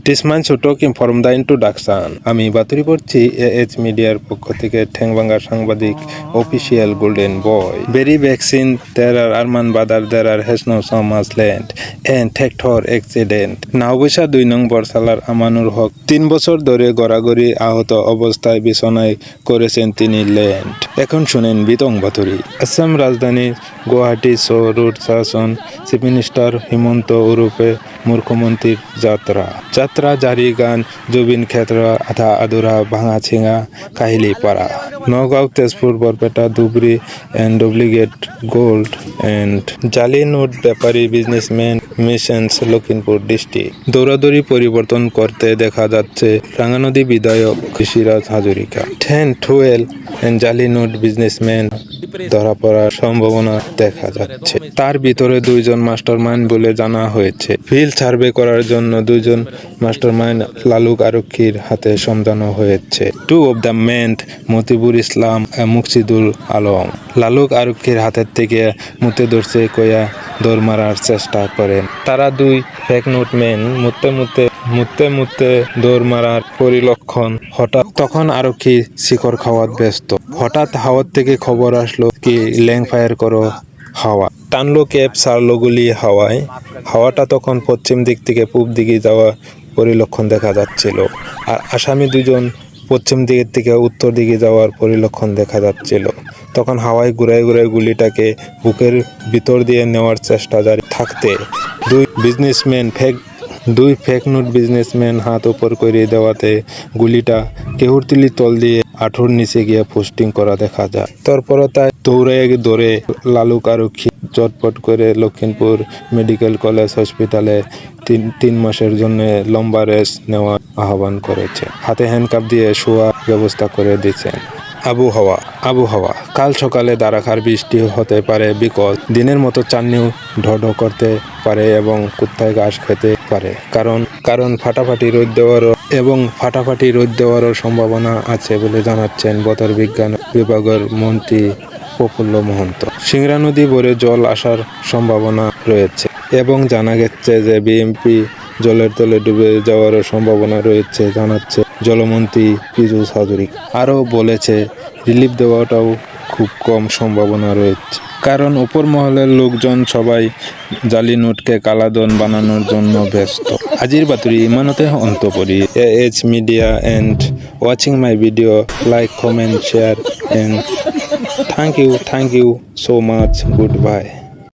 This man should talking from the introduction. আমি বাতরি পড়ছি এএচ মিডিয়ার পক্ষ থেকে ঠ্যাংভাঙ্গা সাংবাদিক official golden boy berry vaccine there are Arman Badar there are has no so much land and tractor accident নাওবৈশা 2 নং বরসালার আমানুর হক 3 বছর ধরে গড়াগড়ি আহত অবস্থায় বিছানায় করেছেন তিনি ল্যান্ড। এখন শুনেন বিতং বাতরি। আসাম রাজধানী গুয়াহাটি শো রোড শাসন চিফ মিনিস্টার হিমন্ত ওরফে মুখ্যমন্ত্রীর যাত্রা জারি গান জুবিন ক্ষেত্র আধা আধুরা ভাঙা ছিঙা কাহিলি পাড়া Nagaon Tezpur Barpeta Dhubri and duplicate gold and জালি নোট ব্যাপারী বিজনেসম্যান মিশনস লখিমপুর ডিস্ট্রিক্ট দৌড়াদৌড়ি পরিবর্তন করতে দেখা যাচ্ছে রাঙানদী বিধায়ক কৃষিরাজ হাজরিকা 10-12 অ্যান্ড জালি নোট বিজনেসম্যান ধরা পড়ার সম্ভাবনা দেখা যাচ্ছে। তার ভিতরে 2 জন মাস্টারমাইন্ড বলে জানা হয়েছে। ফিল্ড সার্ভে করার জন্য 2 জন মাস্টারমাইন্ড লালুক আরক্ষীর হাতে সন্ধানো হয়েছে। 2 of the men মতিবুর ইসলাম মুকসিদুল আলম লালুক আরক্ষীর হাতের থেকে মুতে ধরছে কয়া দৌড় মারার চেষ্টা করেন। তারা 2 ফেক নোট ম্যান মুতে দৌড় মারার পরিলক্ষণ হঠাৎ তখন আরক্ষী শিকড় খাওয়াত ব্যস্ত। হঠাৎ হাওয়ার থেকে খবর আসলো কি ল্যাং ফায়ার করো হাওয়া টানলো ক্যাপ সারলো গুলি হাওয়াটা তখন পশ্চিম দিক থেকে পূব দিকে যাওয়া পরিলক্ষণ দেখা যাচ্ছিল আর আসামি 2 জন পশ্চিম দিকের থেকে উত্তর দিকে যাওয়ার পরিলক্ষণ দেখা যাচ্ছিল। তখন হাওয়ায় ঘুরায় গুলিটাকে বুকের ভিতর দিয়ে নেওয়ার চেষ্টা জারি থাকতে 2 ফেক নোট বিজনেসম্যান হাত উপর করে দেওয়াতে গুলিটা কেহুরতিলি তল দিয়ে আঠুর নিচে গিয়ে পোস্টিং করা দেখা যায়। তৎপরতায় দৌড়ে লালুক আরক্ষী চটপট করে লখিমপুর মেডিকেল কলেজ হসপিটালে 3 মাসের জন্য লম্বা রেস্ট নেওয়ার আহ্বান করেছে। হাতে হ্যান্ডকাপ দিয়ে শোয়ার ব্যবস্থা করে দিয়েছেন। আবহাওয়া কাল সকালে ধারাসার বৃষ্টি হতে পারে বিকজ দিনের মতো চাঁদনিও ঢড় করতে পারে এবং কুত্তায় ঘাস খেতে পারে কারণ ফাটাফাটি রোদ দেওয়ারও সম্ভাবনা আছে বলে জানাচ্ছেন বতর বিজ্ঞান বিভাগের মন্ত্রী প্রফুল্ল মহন্ত। সিংড়া নদী ভরে জল আসার সম্ভাবনা রয়েছে এবং জানা গেছে যে বিএমপি জলের তলে ডুবে যাওয়ারও সম্ভাবনা রয়েছে জানাচ্ছে জলমন্ত্রী পীযূষ হাজরিকা। আরও বলেছে রিলিফ দেওয়াটাও খুব কম সম্ভাবনা রয়েছে কারণ উপর মহলের লোকজন সবাই জালি নোটকে কালাধন বানানোর জন্য ব্যস্ত। আজির বাতরি ইমানতে অন্তপরি এএচ media and watching my video like comment share and thank you so much good by.